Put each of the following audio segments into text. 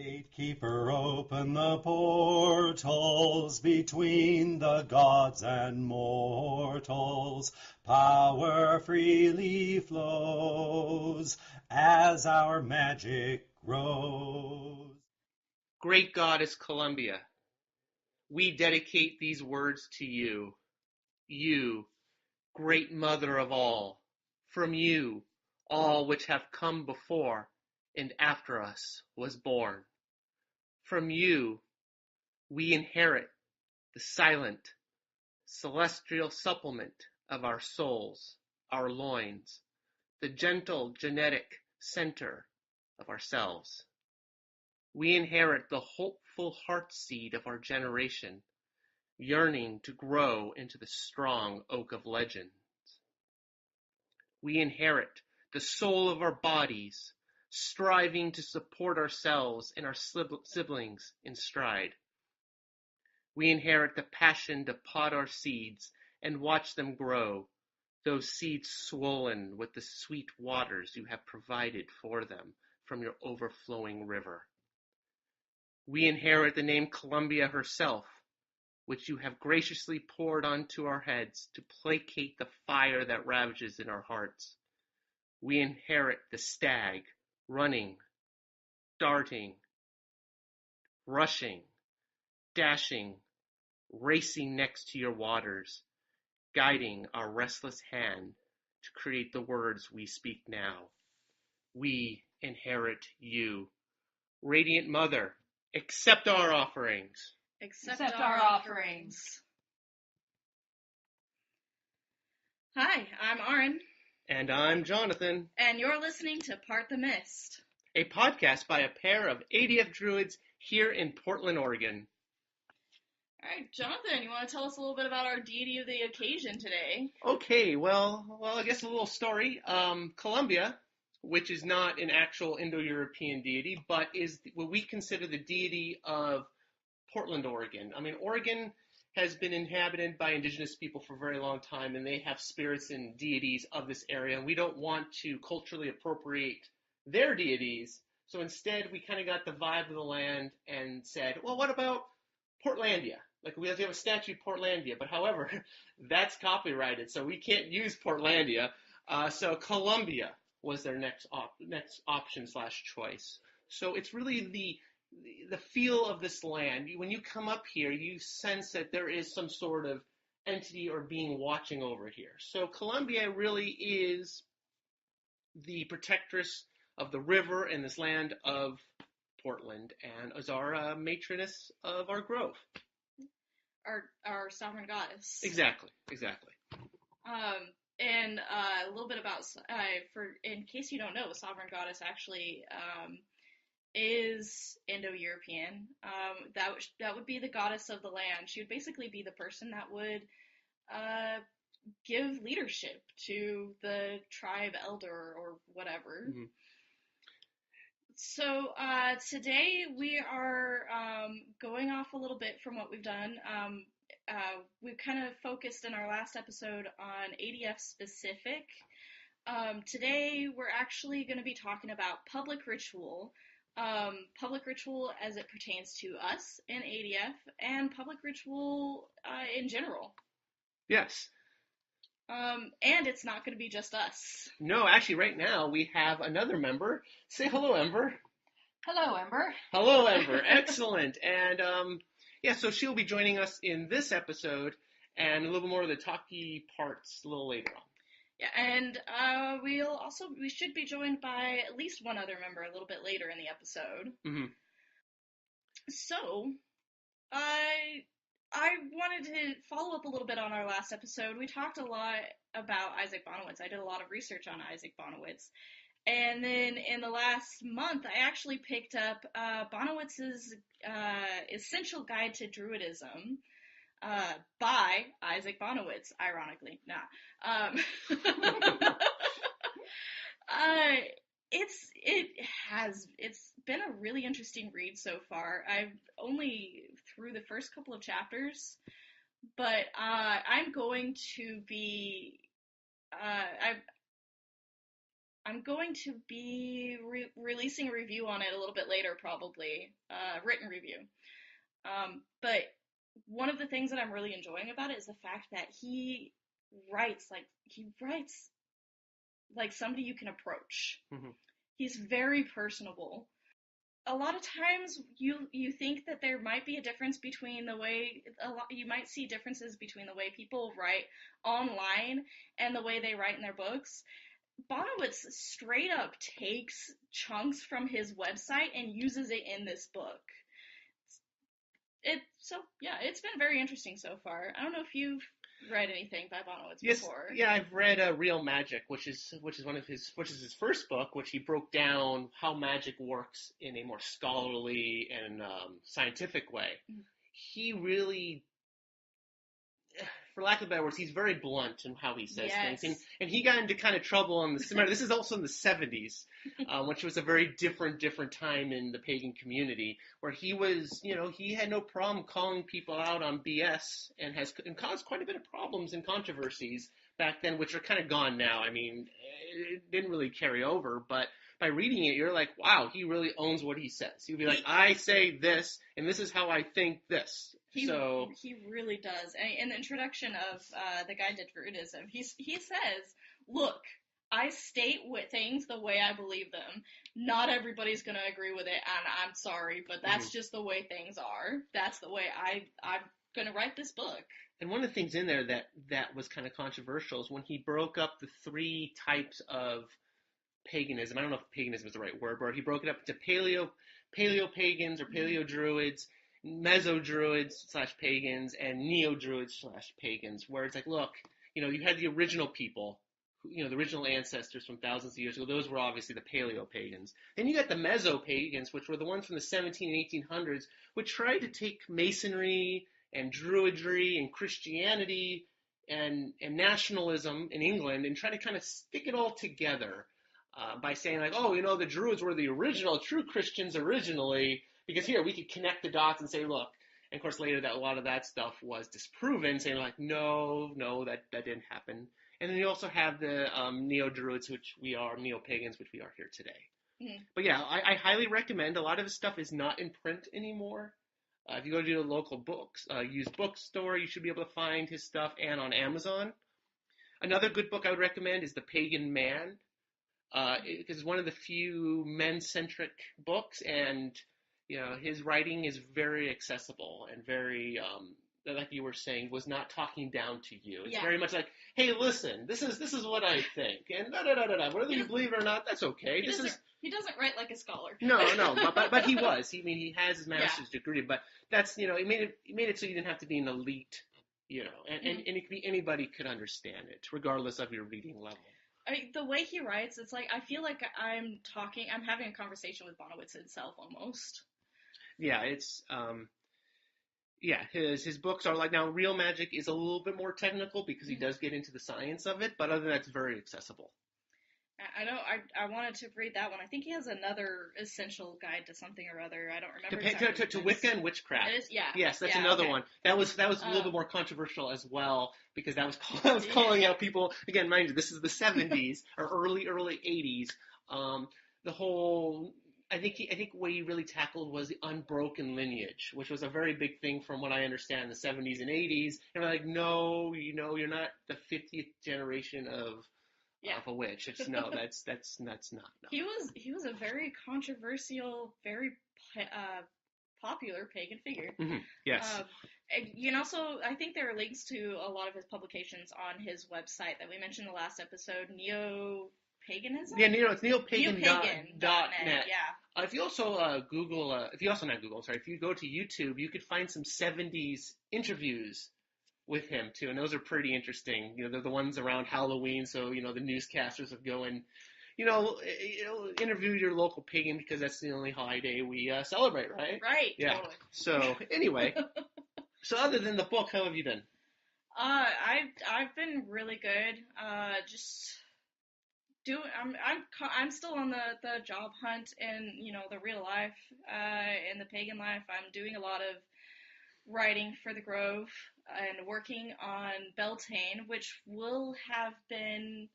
Gatekeeper, open the portals between the gods and mortals. Power freely flows as our magic grows. Great goddess Columbia, we dedicate these words to you. You, great mother of all. From you, all which have come before and after us was born. From you, we inherit the silent, celestial supplement of our souls, our loins, the gentle genetic center of ourselves. We inherit the hopeful heart seed of our generation, yearning to grow into the strong oak of legends. We inherit the soul of our bodies, striving to support ourselves and our siblings in stride. We inherit the passion to pot our seeds and watch them grow, those seeds swollen with the sweet waters you have provided for them from your overflowing river. We inherit the name Columbia herself, which you have graciously poured onto our heads to placate the fire that ravages in our hearts. We inherit the stag, running, darting, rushing, dashing, racing next to your waters, guiding our restless hand to create the words we speak now. We inherit you. Radiant Mother, accept our offerings. Accept our offerings. Hi, I'm Aaron. And I'm Jonathan. And you're listening to Part the Mist, a podcast by a pair of ADF Druids here in Portland, Oregon. All right, Jonathan, you want to tell us a little bit about our deity of the occasion today? Okay, well, I guess a little story. Columbia, which is not an actual Indo-European deity, but is what we consider the deity of Portland, Oregon. I mean, Oregon has been inhabited by indigenous people for a very long time, and they have spirits and deities of this area, and we don't want to culturally appropriate their deities. So instead, we kind of got the vibe of the land and said, well, what about Portlandia? Like, we have a statue of Portlandia, but however, that's copyrighted, so we can't use Portlandia. So Columbia was their next option / choice. So it's really the feel of this land. When you come up here, you sense that there is some sort of entity or being watching over here. So Columbia really is the protectress of the river and this land of Portland, and is our matroness of our grove. Our sovereign goddess. Exactly. And a little bit about, in case you don't know, sovereign goddess actually is Indo-European. That would be the goddess of the land. She would basically be the person that would give leadership to the tribe elder or whatever. Mm-hmm. So today we are going off a little bit from what we've done. We've kind of focused in our last episode on ADF specific. Today we're actually going to be talking about public ritual as it pertains to us in ADF, and public ritual in general. Yes. And it's not going to be just us. No, actually, right now we have another member. Say hello, Ember. Hello, Ember. Hello, Ember. Excellent. And so she'll be joining us in this episode, and a little more of the talky parts a little later on. Yeah, and we should be joined by at least one other member a little bit later in the episode. Mm-hmm. So, I wanted to follow up a little bit on our last episode. We talked a lot about Isaac Bonowitz. I did a lot of research on Isaac Bonowitz. And then in the last month, I actually picked up Bonowitz's Essential Guide to Druidism by Isaac Bonowitz, ironically. It's been a really interesting read so far. I've only through the first couple of chapters, but I'm going to be I'm going to be releasing a review on it a little bit later, probably, written review. But one of the things that I'm really enjoying about it is the fact that he writes like somebody you can approach. Mm-hmm. He's very personable. A lot of times you think that there might be a difference between you might see differences between the way people write online and the way they write in their books. Bonowitz straight up takes chunks from his website and uses it in this book. It's been very interesting so far. I don't know if you've read anything by Bonowitz before. Yeah, I've read Real Magic, which is his first book, which he broke down how magic works in a more scholarly and scientific way. Mm-hmm. He really, for lack of better words, he's very blunt in how he says things. And he got into kind of trouble in the this is also in the 70s, which was a very different time in the pagan community, where he was, he had no problem calling people out on BS and caused quite a bit of problems and controversies back then, which are kind of gone now. I mean, it didn't really carry over, but by reading it, you're like, wow, he really owns what he says. He'll be like, I say this, and this is how I think this. He really does. In the introduction of the Guide to Druidism, he says, look, I state things the way I believe them. Not everybody's going to agree with it, and I'm sorry, but that's just the way things are. That's the way I'm going to write this book. And one of the things in there that was kind of controversial is when he broke up the three types of paganism. I don't know if paganism is the right word, but he broke it up into paleo-pagans or paleo-druids, meso-druids / pagans, and neo-druids / pagans, where it's like, look, you had the original people, the original ancestors from thousands of years ago. Those were obviously the paleo-pagans. Then you got the meso-pagans, which were the ones from the 17 and 1800s, which tried to take masonry and druidry and Christianity and nationalism in England and try to kind of stick it all together. By saying like, the Druids were the original true Christians originally, because here we could connect the dots and say, look, and of course later that a lot of that stuff was disproven, saying like, no, that didn't happen. And then you also have the neo-Druids, which we are, neo-pagans, which we are here today. Mm-hmm. But yeah, I highly recommend. A lot of his stuff is not in print anymore. If you go to a local used bookstore, you should be able to find his stuff, and on Amazon. Another good book I would recommend is The Pagan Man. Because it's one of the few men-centric books, and his writing is very accessible and very, like you were saying, was not talking down to you. It's very much like, hey, listen, this is what I think, and whether you believe it or not, that's okay. He doesn't write like a scholar. No, but he was. He has his master's degree, but that's he made it so you didn't have to be an elite, and it could be anybody could understand it, regardless of your reading level. The way he writes, it's like I feel like I'm having a conversation with Bonowitz himself almost. Yeah, it's his books are like, now Real Magic is a little bit more technical because he does get into the science of it, but other than that, it's very accessible. I know. I wanted to read that one. I think he has another essential guide to something or other. I don't remember. To Wicca and witchcraft. It is, yeah. Yes, that's another one. That was a little bit more controversial as well, because that was calling out people. Again, mind you, this is the 70s or early 80s. The whole. I think what he really tackled was the unbroken lineage, which was a very big thing from what I understand in the 70s and 80s. And we're like, no, you're not the 50th generation of a witch. It's that's not. No. He was a very controversial, very popular pagan figure. Mm-hmm. Yes. So I think there are links to a lot of his publications on his website that we mentioned in the last episode, Neo-Paganism? Yeah, it's neopagan.net. Yeah. If you also if you go to YouTube, you could find some 70s interviews with him too, and those are pretty interesting. They're the ones around Halloween, so the newscasters would go and interview your local pagan, because that's the only holiday we celebrate, right? Right. Yeah. Totally. So anyway, so other than the book, how have you been? I've been really good. I'm still on the job hunt in the real life, in the pagan life. I'm doing a lot of writing for the Grove and working on Beltane, which will have been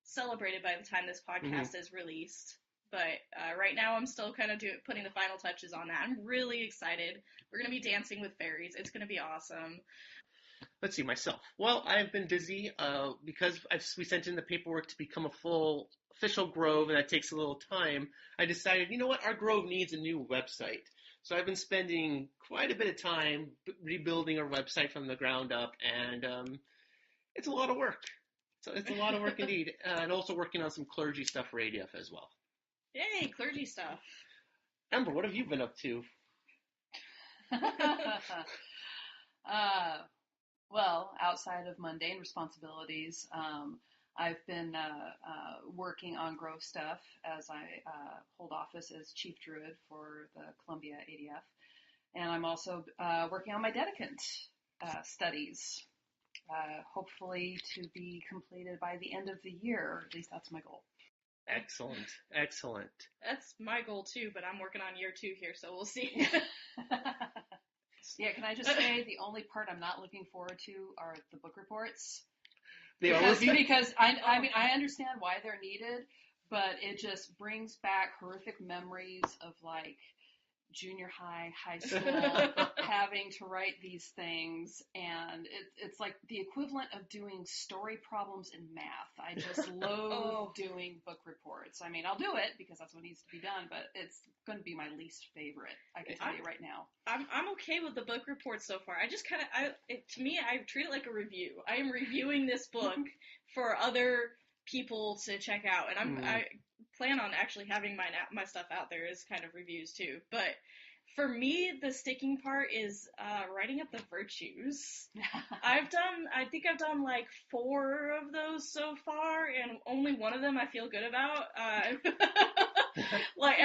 celebrated by the time this podcast is released. But right now I'm still kind of putting the final touches on that. I'm really excited. We're going to be dancing with fairies. It's going to be awesome. Let's see, myself. Well, I've been busy because we sent in the paperwork to become a full official Grove, and that takes a little time. I decided, you know what, our Grove needs a new website. So I've been spending quite a bit of time rebuilding our website from the ground up, and it's a lot of work. So it's a lot of work indeed, and also working on some clergy stuff for ADF as well. Yay, clergy stuff. Amber, what have you been up to? Well, outside of mundane responsibilities, I've been working on Grove stuff as I hold office as Chief Druid for the Columbia ADF. And I'm also working on my dedicant studies, hopefully to be completed by the end of the year. At least that's my goal. Excellent, excellent. That's my goal too, but I'm working on year 2 here, so we'll see. Yeah, can I just say the only part I'm not looking forward to are the book reports. Because I mean, I understand why they're needed, but it just brings back horrific memories of like junior high, high school, having to write these things, and it's like the equivalent of doing story problems in math. I just loathe doing book reports. I mean, I'll do it because that's what needs to be done, but it's going to be my least favorite. I can tell you right now. I'm okay with the book reports so far. I just kind of, to me, I treat it like a review. I am reviewing this book for other people to check out, and I plan on actually having my stuff out there as kind of reviews too. But for me, the sticking part is writing up the virtues. I think I've done like 4 of those so far, and only one of them I feel good about. And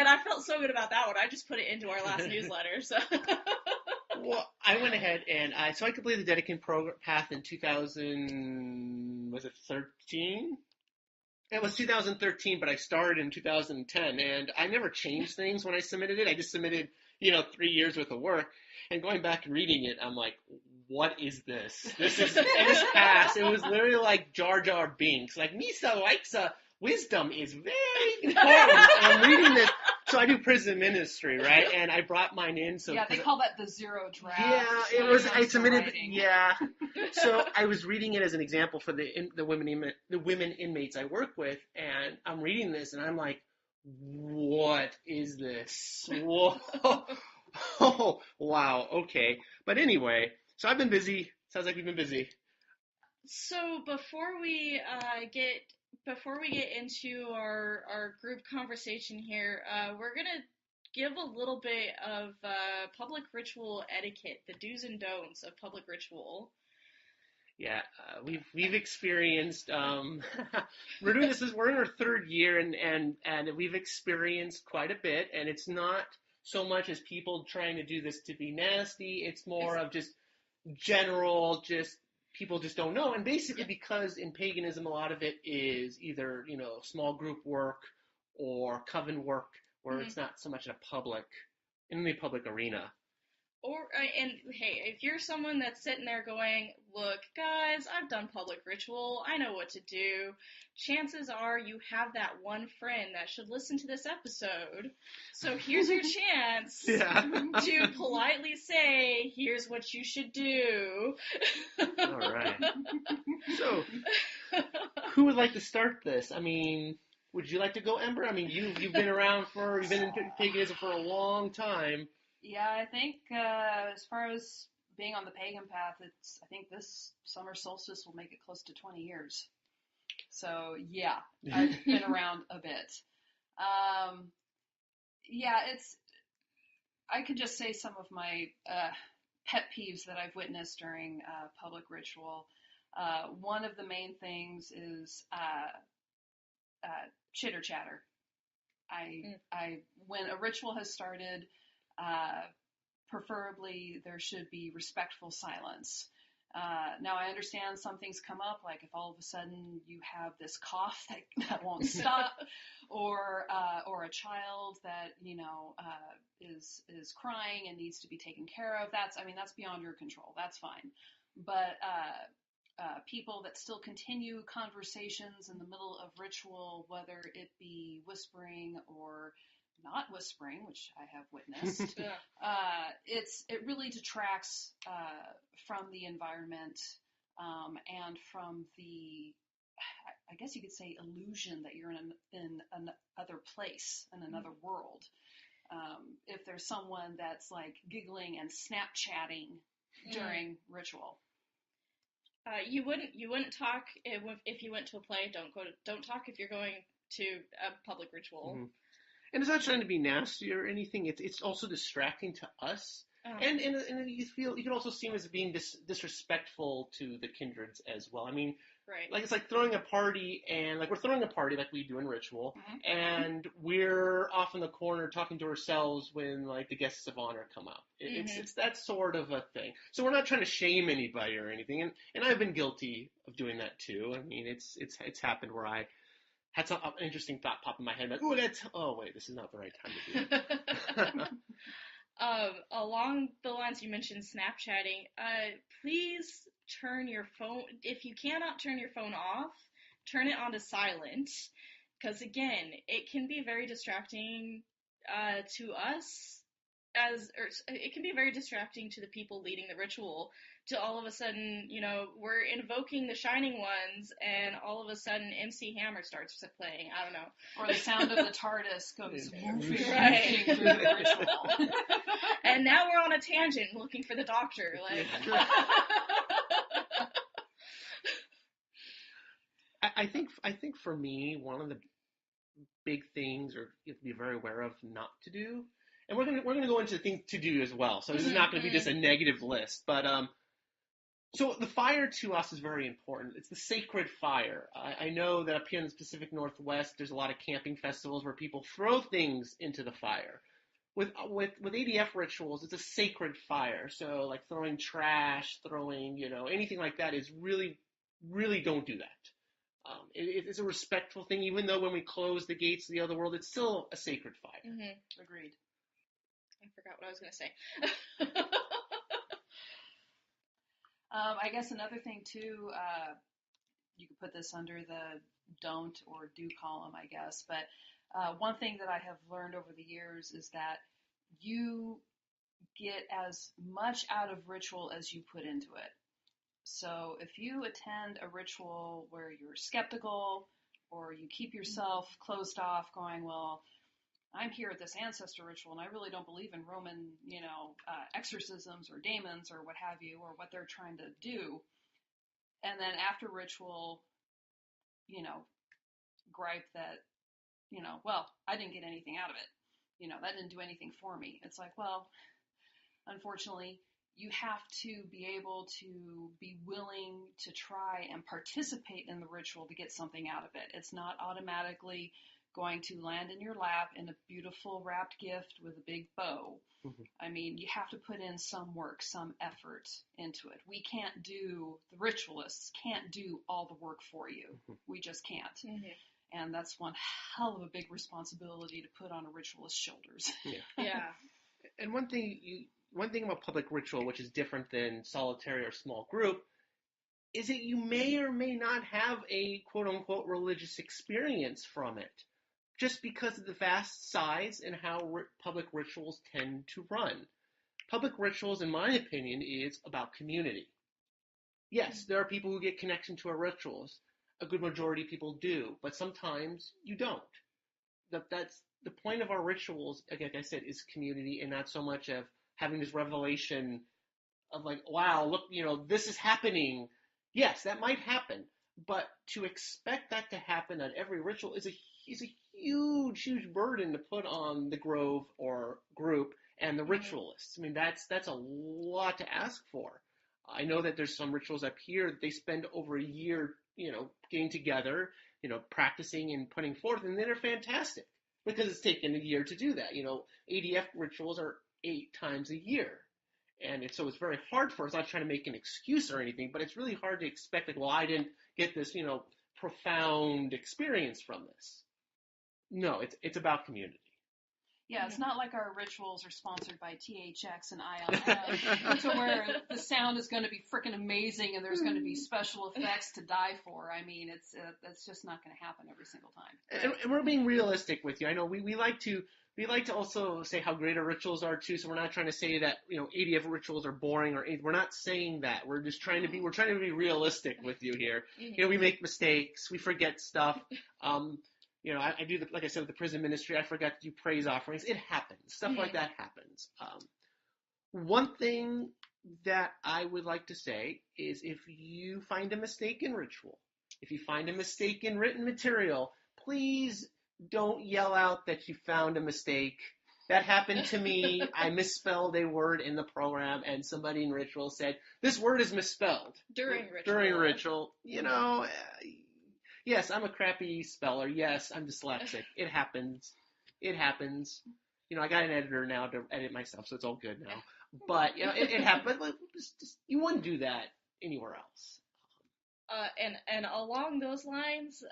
I felt so good about that one. I just put it into our last newsletter. So. Well, I went ahead and I completed the Dedicant path in 2013? It was 2013, but I started in 2010, and I never changed things when I submitted it. I just submitted, 3 years worth of work, and going back and reading it, I'm like, what is this? This pass. It was literally like Jar Jar Binks, like Misa likes wisdom is very important. And I'm reading this. So I do prison ministry, right? And I brought mine in. So yeah, they call that the 0 draft. Yeah, it was. I submitted. Yeah. So I was reading it as an example for the women inmates I work with, and I'm reading this, and I'm like, what is this? Whoa. Oh, wow. Okay. But anyway, so I've been busy. Sounds like we've been busy. So before we get into our group conversation here, we're going to give a little bit of public ritual etiquette, the do's and don'ts of public ritual. Yeah, we've experienced, we're doing this, we're in our 3rd year, and we've experienced quite a bit, and it's not so much as people trying to do this to be nasty, it's more of just general, people just don't know. And basically because in paganism, a lot of it is either, small group work or coven work where it's not so much in the public arena. And hey, if you're someone that's sitting there going, look, guys, I've done public ritual, I know what to do, chances are you have that one friend that should listen to this episode. So here's your chance to politely say, here's what you should do. All right. So, who would like to start this? I mean, would you like to go, Ember? I mean, you've been you've been in paganism for a long time. Yeah, I think as far as being on the pagan path, I think this summer solstice will make it close to 20 years. So yeah, I've been around a bit. I could just say some of my pet peeves that I've witnessed during public ritual. One of the main things is chitter chatter. When a ritual has started, preferably there should be respectful silence. Now I understand some things come up, like if all of a sudden you have this cough that won't stop, or a child that is crying and needs to be taken care of. That's beyond your control. That's fine. But people that still continue conversations in the middle of ritual, whether it be whispering or not whispering, which I have witnessed. It really detracts from the environment and from the, I guess you could say, illusion that you're in another place, in another world. If there's someone that's like giggling and Snapchatting during ritual. You wouldn't talk if you went to a play. Don't talk if you're going to a public ritual. Mm-hmm. And it's not trying to be nasty or anything. It's also distracting to us, and you can also seem as being disrespectful to the kindreds as well. I mean, right? Like it's like throwing a party, and like we're throwing a party like we do in ritual, and we're off in the corner talking to ourselves when like the guests of honor come out. It's that sort of a thing. So we're not trying to shame anybody or anything, and I've been guilty of doing that too. I mean, it's happened where I had some interesting thought pop in my head, like, oh wait, this is not the right time to do it. Along the lines you mentioned Snapchatting, please turn your phone, if you cannot turn your phone off, turn it onto silent, because again, it can be very distracting to us, it can be very distracting to the people leading the ritual, to all of a sudden, we're invoking the Shining Ones, and all of a sudden MC Hammer starts playing, I don't know. Or the sound of the TARDIS goes whooping right. through the ritual. And now we're on a tangent looking for the doctor, like... I think for me, one of the big things, or you have to be very aware of not to do, and we're gonna go into things to do as well. So this is not going to be just a negative list, but so the fire to us is very important. It's the sacred fire. I know that up here in the Pacific Northwest, there's a lot of camping festivals where people throw things into the fire. With ADF rituals, it's a sacred fire. So like throwing trash, throwing anything like that is really, really don't do that. It's a respectful thing, even though when we close the gates to the other world, it's still a sacred fire. Agreed. I forgot what I was going to say. I guess another thing too, you could put this under the don't or do column, I guess. But one thing that I have learned over the years is that you get as much out of ritual as you put into it. So if you attend a ritual where you're skeptical, or you keep yourself closed off going, well, I'm here at this ancestor ritual and I really don't believe in Roman, exorcisms or daemons or what have you, or what they're trying to do. And then after ritual, gripe that, well, I didn't get anything out of it. That didn't do anything for me. It's like, well, unfortunately, you have to be able to be willing to try and participate in the ritual to get something out of it. It's not automatically going to land in your lap in a beautiful wrapped gift with a big bow. I mean, you have to put in some work, some effort into it. The ritualists can't do all the work for you. We just can't. And that's one hell of a big responsibility to put on a ritualist's shoulders. Yeah. And one thing about public ritual, which is different than solitary or small group, is that you may or may not have a quote-unquote religious experience from it, just because of the vast size and how public rituals tend to run. Public rituals, in my opinion, is about community. Yes, there are people who get connection to our rituals. A good majority of people do, but sometimes you don't. That's the point of our rituals, like I said, is community, and not so much of having this revelation of like, wow, look, this is happening. Yes, that might happen, but to expect that to happen at every ritual is a huge, huge burden to put on the grove or group and the ritualists. I mean, that's a lot to ask for. I know that there's some rituals up here that they spend over a year, getting together, practicing and putting forth, and then they're fantastic because it's taken a year to do that. ADF rituals are 8 times a year. And so it's very hard for us. I'm not trying to make an excuse or anything, but it's really hard to expect, like, well, I didn't get this, profound experience from this. No, it's about community. Yeah, it's not like our rituals are sponsored by THX and ILM to where the sound is going to be freaking amazing and there's going to be special effects to die for. I mean, that's just not going to happen every single time. And we're being realistic with you. I know we like to also say how great our rituals are too. So we're not trying to say that ADF rituals are boring or we're not saying that. We're just trying to be realistic with you here. We make mistakes, we forget stuff. I do like I said with the prison ministry, I forgot to do praise offerings. It happens. Stuff like that happens. One thing that I would like to say is if you find a mistake in ritual, if you find a mistake in written material, please don't yell out that you found a mistake. That happened to me. I misspelled a word in the program, and somebody in ritual said, "This word is misspelled." During ritual. Yes, I'm a crappy speller. Yes, I'm dyslexic. It happens. I got an editor now to edit myself, so it's all good now. But, it happens. You wouldn't do that anywhere else. And along those lines,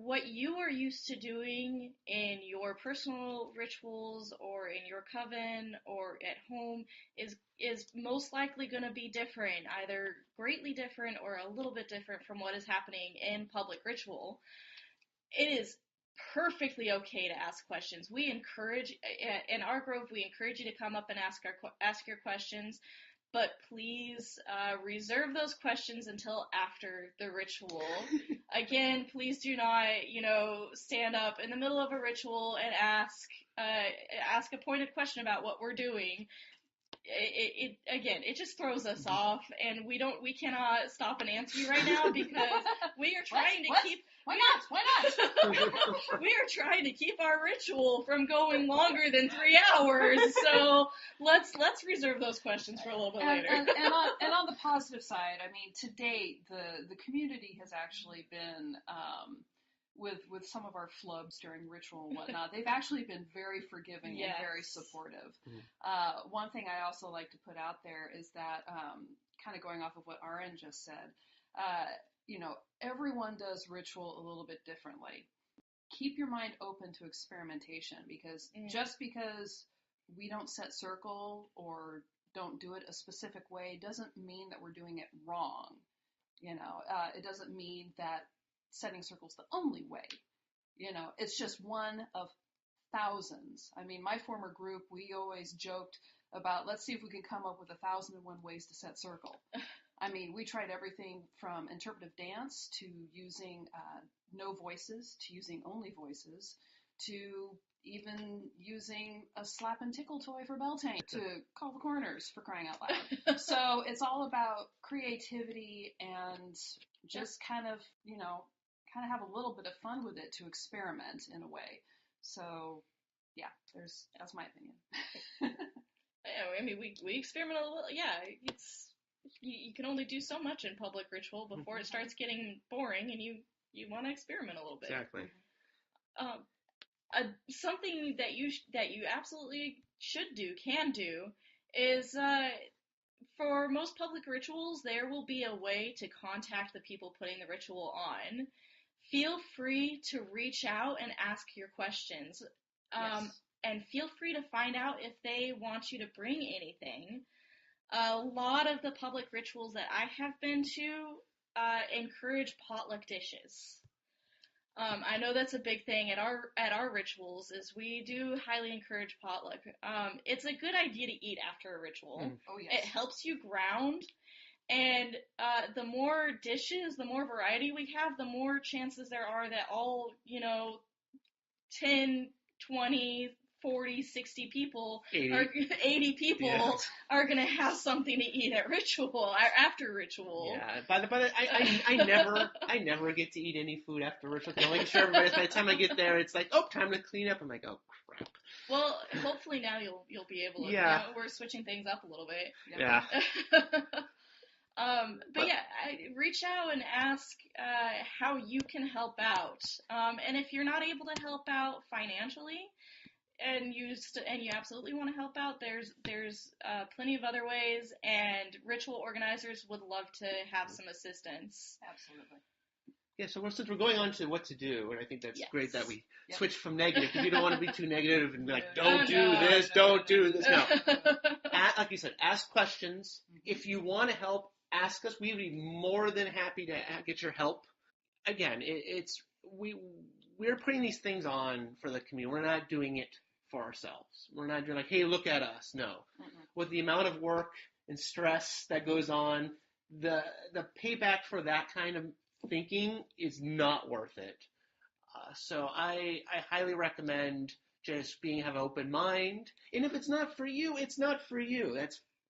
what you are used to doing in your personal rituals or in your coven or at home is most likely going to be different, either greatly different or a little bit different from what is happening in public ritual. It is perfectly okay to ask questions. We encourage, in our grove, we encourage you to come up and ask your questions. But please reserve those questions until after the ritual. Again, please do not, stand up in the middle of a ritual and ask a pointed question about what we're doing. It just throws us off, and we cannot stop and answer you right now because we are trying to keep. Why not? We are trying to keep our ritual from going longer than 3 hours, so let's reserve those questions for a little bit later. And on the positive side, I mean, to date, the community has actually been with some of our flubs during ritual and whatnot. They've actually been very forgiving and very supportive. Mm-hmm. One thing I also like to put out there is that, kind of going off of what RN just said, everyone does ritual a little bit differently. Keep your mind open to experimentation because just because we don't set circle or don't do it a specific way doesn't mean that we're doing it wrong. It doesn't mean that setting circle's the only way. It's just one of thousands. I mean, my former group, we always joked about, let's see if we can come up with 1,001 ways to set circle. I mean, we tried everything from interpretive dance to using no voices, to using only voices, to even using a slap and tickle toy for Beltane to call the corners, for crying out loud. So it's all about creativity and just kind of have a little bit of fun with it to experiment in a way. So, yeah, that's my opinion. I mean, we experiment a little. Yeah, you can only do so much in public ritual before it starts getting boring, and you want to experiment a little bit. Exactly. Something that you absolutely can do is for most public rituals, there will be a way to contact the people putting the ritual on. Feel free to reach out and ask your questions. And feel free to find out if they want you to bring anything. A lot of the public rituals that I have been to encourage potluck dishes. I know that's a big thing at our rituals is we do highly encourage potluck. It's a good idea to eat after a ritual. Oh, yes. It helps you ground. And the more dishes, the more variety we have, the more chances there are that all, 10, 20, 40, 60 people, 80 people are going to have something to eat at ritual or after ritual. Yeah, but I never get to eat any food after ritual. I make sure everybody, by the time I get there, it's like, oh, time to clean up. I'm like, oh, crap. Well, hopefully now you'll be able to. Yeah. We're switching things up a little bit. Yeah. But yeah, reach out and ask how you can help out. And if you're not able to help out financially, and you absolutely want to help out, there's plenty of other ways, and ritual organizers would love to have some assistance. Absolutely. Yeah, so since we're going on to what to do, and I think that's Yes. great that we Yep. switch from negative, because you don't want to be too negative and be like, No, don't do this, don't do this. No. Like you said, ask questions. Mhm. If you want to help, ask us. We'd be more than happy to get your help. Again, we're putting these things on for the community. We're not doing it for ourselves. We're not doing like, hey, look at us. No. Mm-mm. With the amount of work and stress that goes on, the payback for that kind of thinking is not worth it. So I highly recommend just have an open mind. And if it's not for you, it's not for you.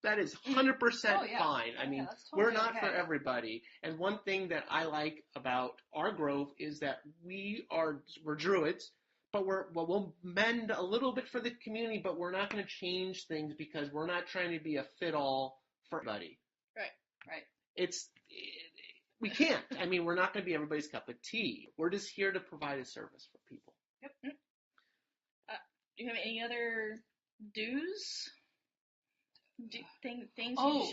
That is 100% fine. I mean, that's totally we're not for okay. everybody. And one thing that I like about our grove is that we're Druids, but we'll mend a little bit for the community, but we're not going to change things because we're not trying to be a fit-all for everybody. Right. We can't. I mean, we're not going to be everybody's cup of tea. We're just here to provide a service for people. Yep. Do you have any other do's? Things you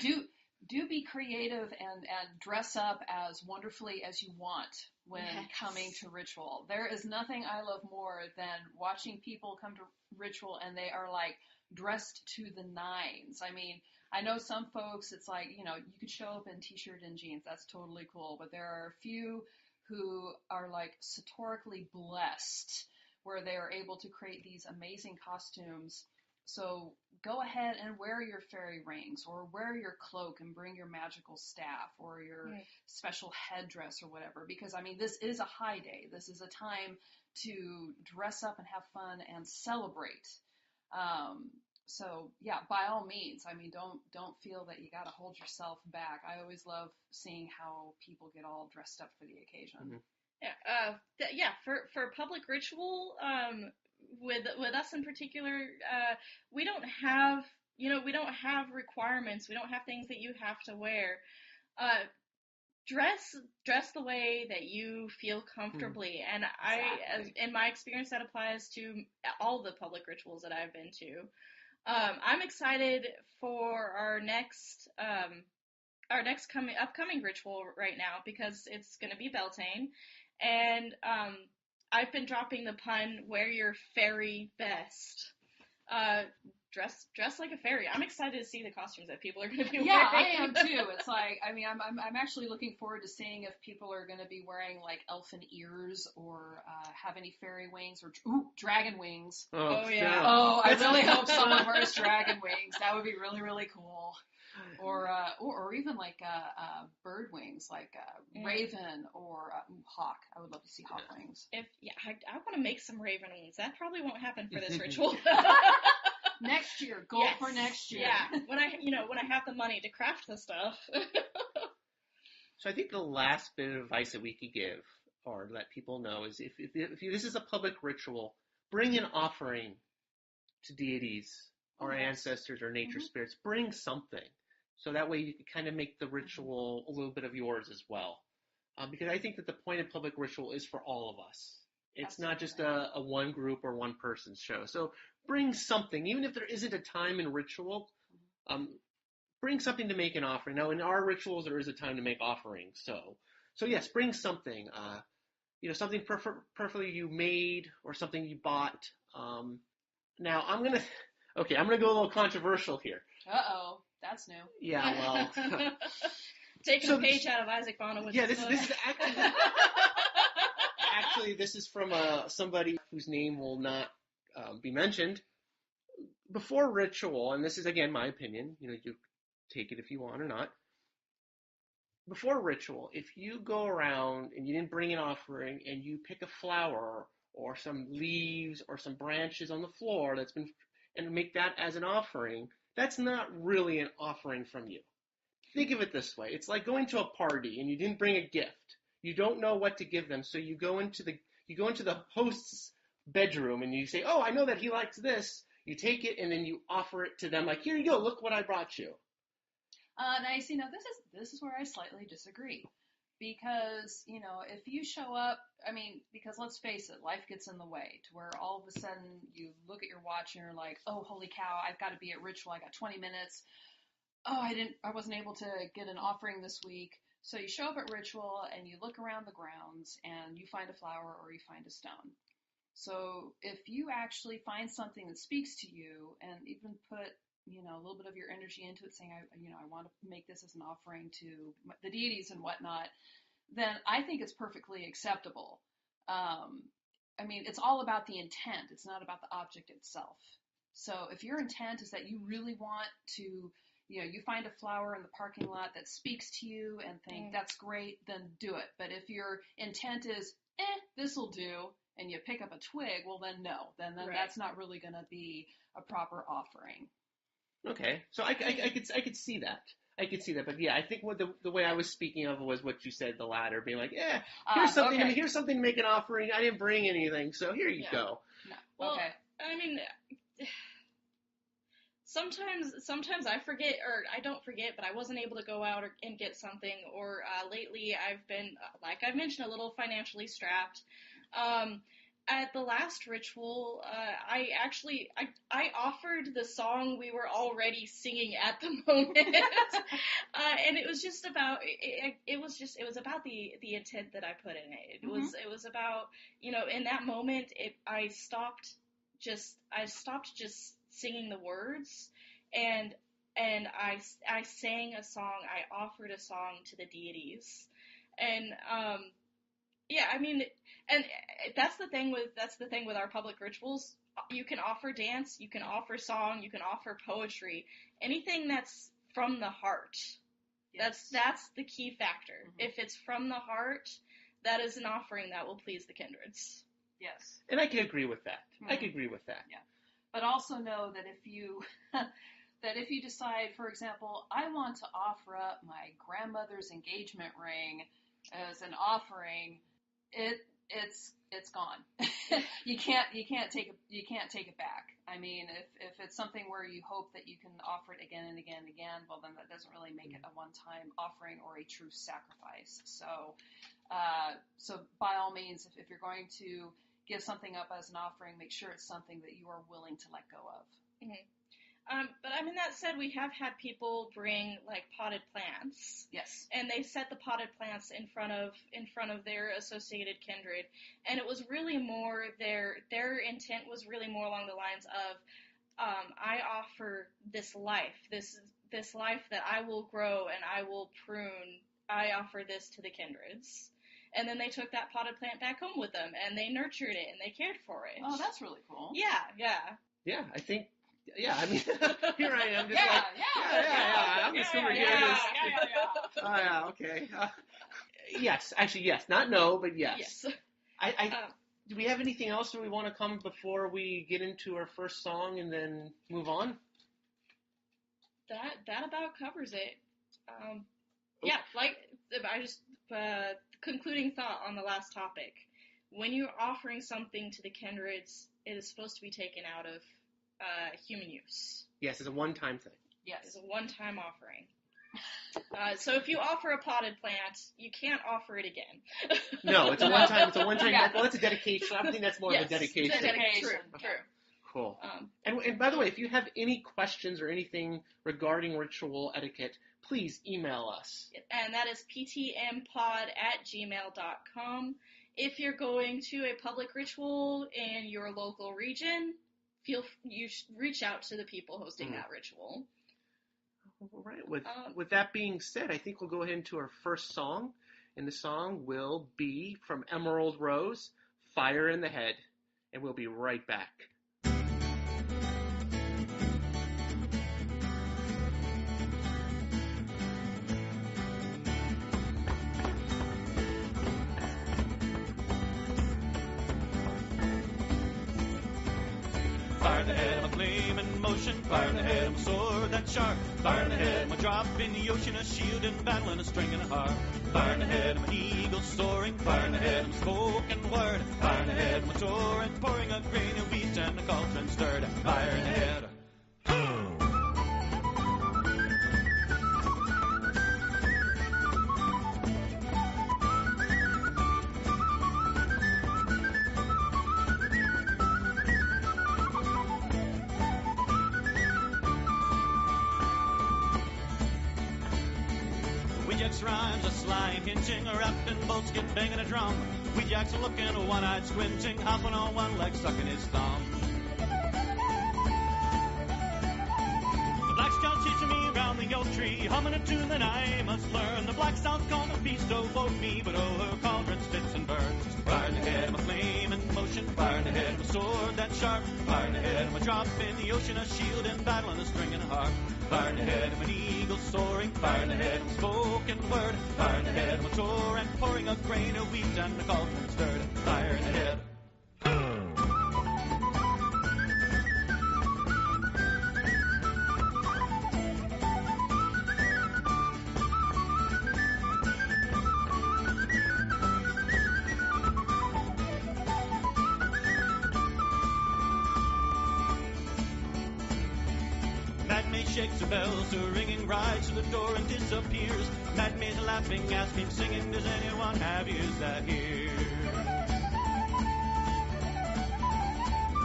should do be creative and dress up as wonderfully as you want when coming to ritual. There is nothing I love more than watching people come to ritual and they are like dressed to the nines. I mean, I know some folks, it's like, you could show up in t-shirt and jeans. That's totally cool. But there are a few who are like satorically blessed where they are able to create these amazing costumes. So go ahead and wear your fairy rings or wear your cloak and bring your magical staff or your special headdress or whatever. Because, I mean, this is a high day. This is a time to dress up and have fun and celebrate. So yeah, by all means, I mean, don't feel that you got to hold yourself back. I always love seeing how people get all dressed up for the occasion. Mm-hmm. For public ritual, with us in particular, we don't have requirements. We don't have things that you have to wear. Dress the way that you feel comfortably, and Exactly. in my experience, that applies to all the public rituals that I've been to. I'm excited for our next upcoming ritual right now because it's going to be Beltane, and I've been dropping the pun, wear your fairy best. Dress like a fairy. I'm excited to see the costumes that people are going to be wearing. Yeah, I am too. It's like, I mean, I'm actually looking forward to seeing if people are going to be wearing like elfin ears or have any fairy wings or dragon wings. Oh yeah. Oh, I really hope someone wears dragon wings. That would be really, really cool. Or even like bird wings, like raven or hawk. I would love to see hawk wings. I want to make some raven wings. That probably won't happen for this ritual. Next year, goal for next year. Yeah, when I have the money to craft the stuff. So I think the last bit of advice that we could give or let people know is if this is a public ritual, bring an offering to deities or ancestors or nature spirits. Bring something. So that way you can kind of make the ritual a little bit of yours as well. Because I think that the point of public ritual is for all of us. It's not just a one group or one person's show. So bring something, even if there isn't a time in ritual, bring something to make an offering. Now, in our rituals, there is a time to make offerings. So yes, bring something. Something preferably you made or something you bought. Now, I'm gonna go a little controversial here. Uh-oh, that's new. Yeah, well. Taking a page out of Isaac Bonnewood's book. This is actually this is from somebody whose name will not be mentioned. Before ritual, and this is again my opinion, you take it if you want or not. Before ritual, if you go around and you didn't bring an offering and you pick a flower or some leaves or some branches on the floor and make that as an offering, that's not really an offering from you. Think of it this way. It's like going to a party and you didn't bring a gift. You don't know what to give them, so you go into the host's bedroom and you say, "Oh, I know that he likes this." You take it and then you offer it to them like, "Here you go, look what I brought you." Now you see, this is where I slightly disagree. Because, if you show up, I mean, because let's face it, life gets in the way to where all of a sudden you look at your watch and you're like, "Oh, holy cow, I've got to be at ritual. I got 20 minutes. Oh, I wasn't able to get an offering this week." So you show up at ritual and you look around the grounds and you find a flower or you find a stone. So if you actually find something that speaks to you and even put, a little bit of your energy into it, saying, I want to make this as an offering to the deities and whatnot, then I think it's perfectly acceptable. It's all about the intent. It's not about the object itself. So if your intent is that you really want to, you find a flower in the parking lot that speaks to you and think that's great, then do it. But if your intent is, this'll do, and you pick up a twig, well then no, then right. That's not really going to be a proper offering. Okay, so I could see that. I could see that, but yeah, I think what the way I was speaking of was what you said, the latter, being like, here's something, okay. Here's something to make an offering. I didn't bring anything, so here you go. No. Well, okay. Sometimes I forget, or I don't forget, but I wasn't able to go out and get something, or lately I've been, like I mentioned, a little financially strapped. At the last ritual, I offered the song we were already singing at the moment, and it was just about it was about the intent that I put in it. It was about, in that moment I stopped just singing the words, and I sang a song. I offered a song to the deities, and and that's the thing with our public rituals. You can offer dance, you can offer song, you can offer poetry, anything that's from the heart. Yes. That's the key factor. If it's from the heart, that is an offering that will please the kindreds. Yes. And I can agree with that. I can agree with that. Yeah. But also know that if you decide, for example, I want to offer up my grandmother's engagement ring as an offering, it's gone. you can't take it back. If it's something where you hope that you can offer it again and again and again, well then that doesn't really make it a one-time offering or a true sacrifice. So by all means, if you're going to give something up as an offering, make sure it's something that you are willing to let go of. Mm-hmm. But that said, we have had people bring like potted plants. Yes. And they set the potted plants in front of their associated kindred, and it was really more their intent was really more along the lines of, I offer this life that I will grow and I will prune. I offer this to the kindreds. And then they took that potted plant back home with them, and they nurtured it, and they cared for it. Oh, that's really cool. Yeah. Yeah, I think, here I am, just I'm just over here. Yeah. Okay. Yes, actually, yes. Not no, but yes. Yes. Do we have anything else that we want to come before we get into our first song and then move on? That about covers it. Yeah, like, I just, concluding thought on the last topic. When you're offering something to the kindreds, it is supposed to be taken out of human use. Yes, it's a one-time thing. Yes, it's a one-time offering. So if you offer a potted plant, you can't offer it again. No, it's a one-time. Yeah. Well, it's a dedication. I think that's more of a dedication. True. Cool. And by the way, if you have any questions or anything regarding ritual etiquette, please email us. And that is ptmpod@gmail.com. If you're going to a public ritual in your local region, you should reach out to the people hosting that ritual. All right. With that being said, I think we'll go ahead into our first song, and the song will be from Emerald Rose, Fire in the Head, and we'll be right back. Fire in the head, I'm a flame in motion. Fire in the head, I'm a sword that's sharp. Fire in the head, I'm a drop in the ocean, a shield in battle, and a string and a harp. Fire in the head, I'm an eagle soaring. Fire in the head, I'm a spoken word. Fire in the head, I'm a torrent pouring, a grain of wheat and a cauldron stirred. Fire in the head. six rhymes, a sly and hinting, a rapping, bullskin banging a drum. Wee Jack's looking, a one-eyed squinting, hopping on one leg, sucking his thumb. The black's down chasing me around the oak tree, humming a tune that I must learn. The black sound's gonna feast over me, but oh, her cauldron spits and burns. Fire in the head of a flame in motion, fire in the head of a sword that's sharp, fire in the head of a drop in the ocean, a shield in battle and a string and a harp. Fire in the head of an eagle soaring, fire in the head of a spoken word, fire in the head of a torrent pouring a grain of wheat and the cauldron stirred. Fire in the head. Shakes the bells, a ringing rides to the door and disappears. Mad May's laughing, asking, singing, does anyone have ears that hear?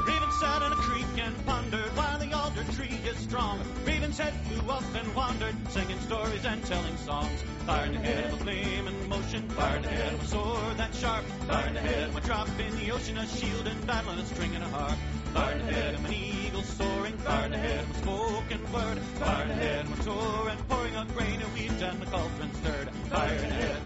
Raven sat in a creek and pondered while the alder tree is strong. Raven's head flew up and wandered, singing stories and telling songs. Fire in the head of a flame in motion, fire in the head of a sword that's sharp, fire in the head of a drop in the ocean, a shield in battle and a string and a harp. Fire in the head of an eagle soaring, fire in the head of a spoken word, fire in the head of a torrent pouring a grain of wheat and the cauldron stirred. Fire in the head.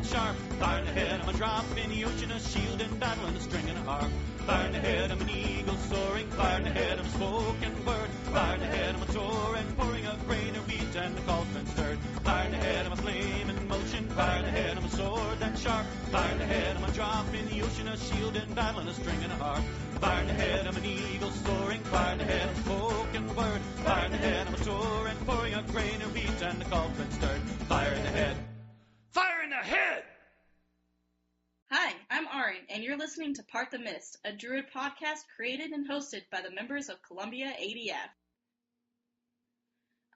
Sharp, fire in the head of a drop in the ocean, a shield in battle and a string and a harp. Fire in the head of an eagle soaring, fire in the head of a spoken word, fire in the head of a torrent pouring a grain of wheat and the cauldron stirred. Fire in the head of a flame in motion, fire in the head of a sword that's sharp, fire in the head of a drop in the ocean, a shield in battle and a string and a harp. Fire in the head of an eagle soaring, fire in the head of a spoken word, fire in the head of a torrent pouring a grain of wheat and the cauldron stirred. Fire in the head. Fire in the head! Hi, I'm Arin, and you're listening to Part the Mist, a Druid podcast created and hosted by the members of Columbia ADF.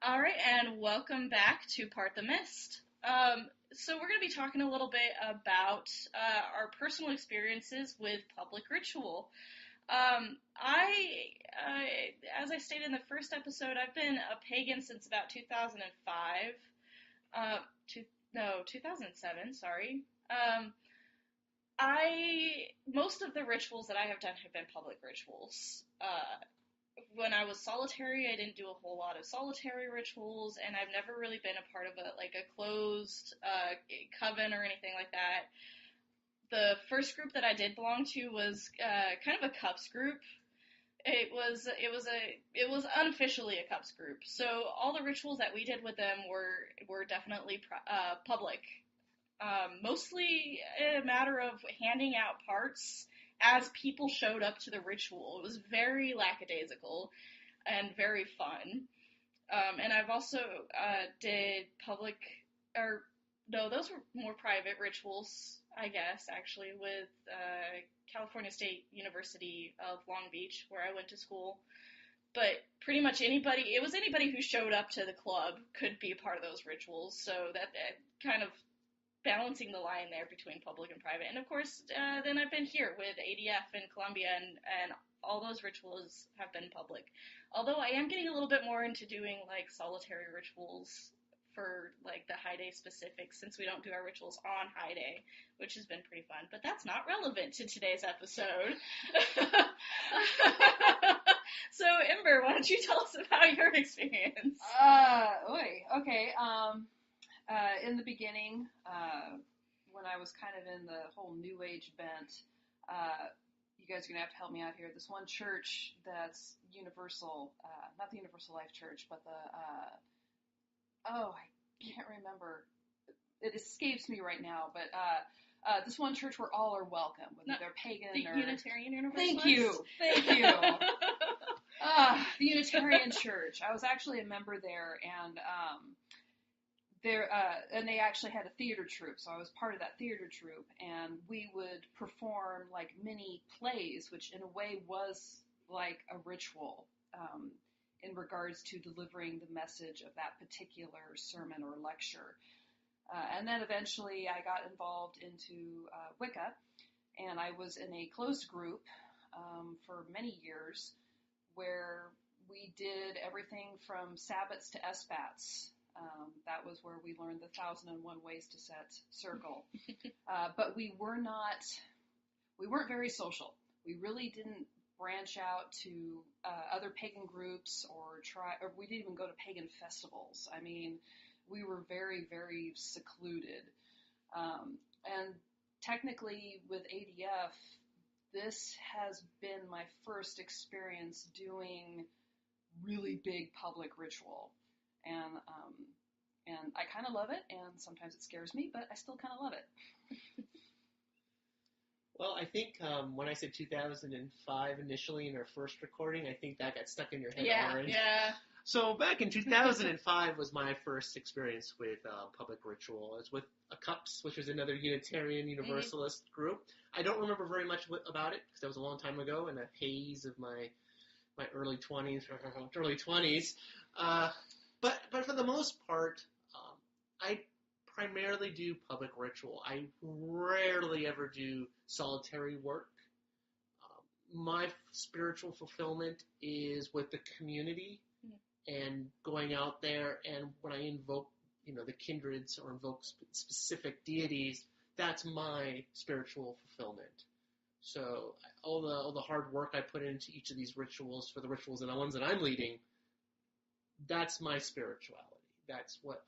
Alright, and welcome back to Part the Mist. So we're going to be talking a little bit about our personal experiences with public ritual. As I stated in the first episode, I've been a pagan since about 2005. 2007, sorry. Most of the rituals that I have done have been public rituals. When I was solitary, I didn't do a whole lot of solitary rituals, and I've never really been a part of a closed coven or anything like that. The first group that I did belong to was kind of a cups group. It was unofficially a cups group. So all the rituals that we did with them were definitely public. Mostly a matter of handing out parts as people showed up to the ritual. It was very lackadaisical and very fun. And I've also did public, those were more private rituals, I guess, actually, with California State University of Long Beach, where I went to school. But pretty much anybody who showed up to the club could be a part of those rituals, so that kind of balancing the line there between public and private. And of course, then I've been here with ADF in Columbia, and all those rituals have been public. Although I am getting a little bit more into doing solitary rituals for the high day specifics, since we don't do our rituals on high day, which has been pretty fun. But that's not relevant to today's episode. So Ember, why don't you tell us about your experience? Okay. In the beginning, when I was kind of in the whole New Age bent, you guys are going to have to help me out here. This one church that's universal, not the Universal Life Church, but I can't remember. It escapes me right now, but this one church where all are welcome, whether they're pagan or... Unitarian Universalist? Thank you. The Unitarian Church. I was actually a member there, and and they actually had a theater troupe, so I was part of that theater troupe, and we would perform like mini plays, which in a way was like a ritual in regards to delivering the message of that particular sermon or lecture. And then eventually I got involved into Wicca, and I was in a closed group for many years where we did everything from Sabbats to Esbats. That was where we learned the 1001 ways to set circle. But we weren't very social. We really didn't branch out to other pagan groups or we didn't even go to pagan festivals. I mean, we were very, very secluded. And technically with ADF, this has been my first experience doing really big public ritual. And I kind of love it, and sometimes it scares me, but I still kind of love it. Well, I think when I said 2005 initially in our first recording, I think that got stuck in your head, Orange. Yeah. So back in 2005 was my first experience with public ritual. It was with a CUPS, which was another Unitarian Universalist group. I don't remember very much about it because that was a long time ago in a haze of my early 20s. But for the most part, I primarily do public ritual. I rarely ever do solitary work. My spiritual fulfillment is with the community and going out there, and when I invoke, the kindreds or invoke specific deities, that's my spiritual fulfillment. So all the hard work I put into each of these rituals for the rituals and the ones that I'm leading, that's my spirituality. That's where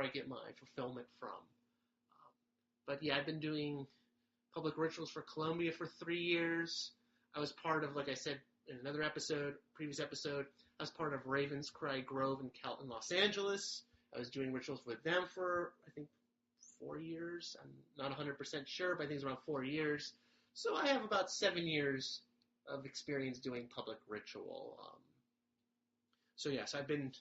I get my fulfillment from. But yeah, I've been doing public rituals for Columbia for 3 years. I was part of, like I said in another previous episode, I was part of Raven's Cry Grove in Los Angeles. I was doing rituals with them for, I think, 4 years. I'm not 100% sure, but I think it's around 4 years. So I have about 7 years of experience doing public ritual. So yes, I've been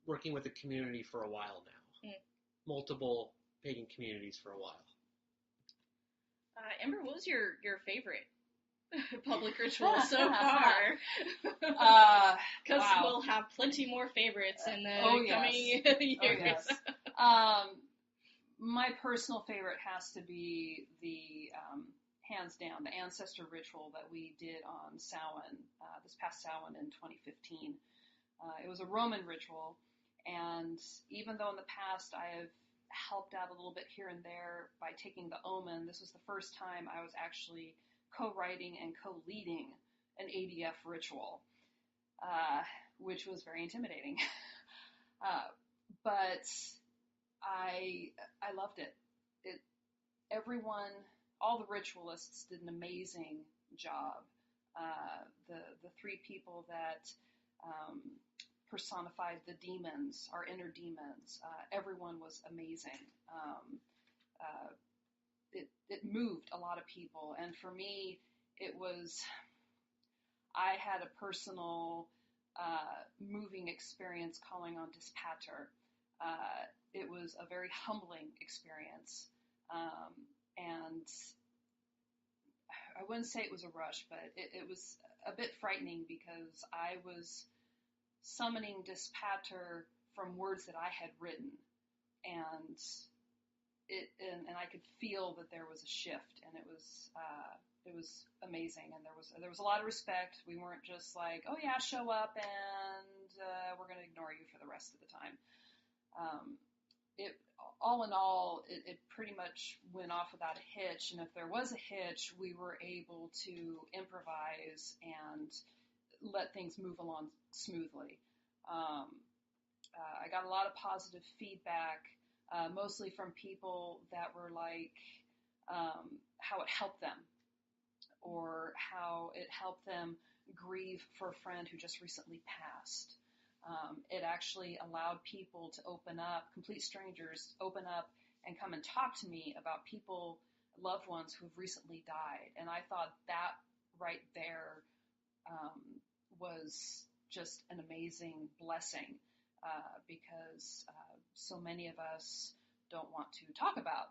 working with the community for a while now. Multiple pagan communities for a while. Ember, what was your favorite public ritual so far? Because we'll have plenty more favorites in the coming years. Oh, yes. My personal favorite has to be the hands down, the ancestor ritual that we did on Samhain, this past Samhain in 2015. It was a Roman ritual, and even though in the past I have helped out a little bit here and there by taking the omen, this was the first time I was actually co-writing and co-leading an ADF ritual, which was very intimidating. But I loved it. Everyone, all the ritualists did an amazing job. The three people that personified the demons, our inner demons, everyone was amazing. It moved a lot of people, and for me, I had a personal moving experience calling on Dispater. It was a very humbling experience, and I wouldn't say it was a rush, but it was a bit frightening because I was summoning Dispater from words that I had written, and I could feel that there was a shift, and it was amazing, and there was a lot of respect. We weren't just like, oh yeah, show up and we're going to ignore you for the rest of the time. All in all, it pretty much went off without a hitch, and if there was a hitch, we were able to improvise and let things move along smoothly. I got a lot of positive feedback, mostly from people that were like, how it helped them, or how it helped them grieve for a friend who just recently passed. It actually allowed people to open up, complete strangers, open up and come and talk to me about people, loved ones who have recently died. And I thought that right there was just an amazing blessing. because so many of us don't want to talk about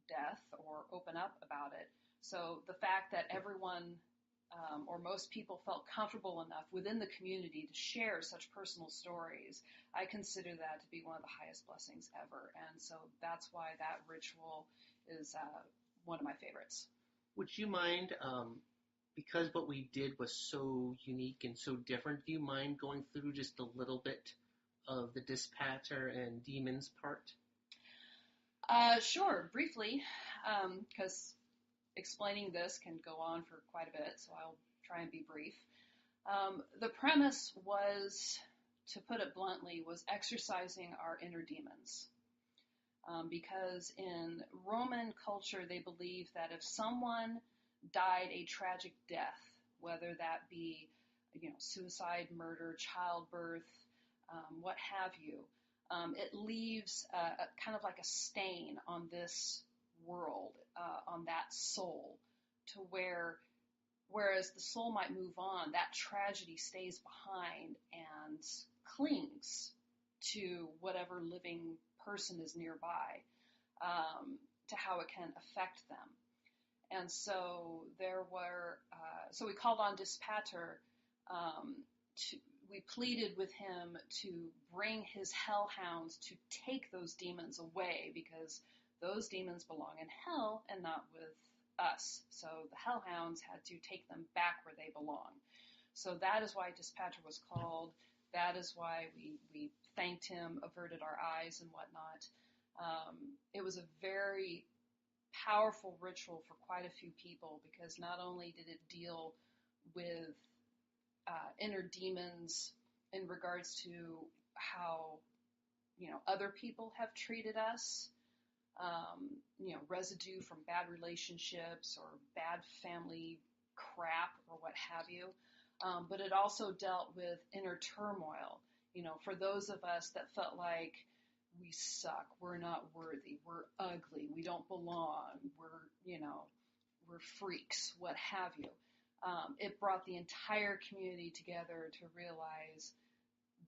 death or open up about it. So the fact that everyone or most people felt comfortable enough within the community to share such personal stories, I consider that to be one of the highest blessings ever. And so that's why that ritual is one of my favorites. Would you mind, because what we did was so unique and so different, do you mind going through just a little bit of the dispatcher and demons part? Sure, briefly, because explaining this can go on for quite a bit, so I'll try and be brief. The premise was, to put it bluntly, was exercising our inner demons. Because in Roman culture, they believed that if someone died a tragic death, whether that be, suicide, murder, childbirth, what have you, it leaves kind of like a stain on this world, on that soul, to whereas the soul might move on, that tragedy stays behind and clings to whatever living person is nearby, to how it can affect them. And so so we called on Dispater, we pleaded with him to bring his hellhounds to take those demons away, because those demons belong in hell and not with us. So the hellhounds had to take them back where they belong. So that is why Dispater was called. That is why we thanked him, averted our eyes and whatnot. It was a very powerful ritual for quite a few people, because not only did it deal with inner demons in regards to how, other people have treated us, residue from bad relationships or bad family crap or what have you. But it also dealt with inner turmoil, for those of us that felt like we suck, we're not worthy, we're ugly, we don't belong, we're freaks, what have you. It brought the entire community together to realize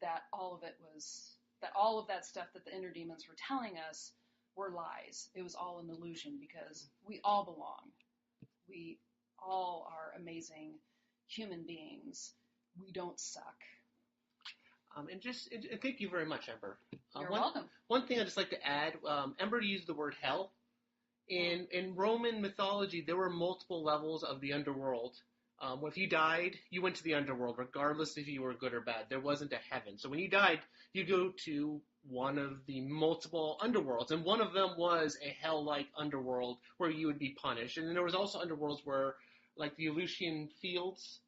that all of that stuff that the inner demons were telling us were lies. It was all an illusion, because we all belong. We all are amazing human beings. We don't suck. And thank you very much, Ember. You're welcome. One thing I'd just like to add, Ember used the word hell. In Roman mythology, there were multiple levels of the underworld. If you died, you went to the underworld, regardless if you were good or bad. There wasn't a heaven. So when you died, you go to one of the multiple underworlds, and one of them was a hell-like underworld where you would be punished. And then there was also underworlds where, like the Elysian Fields,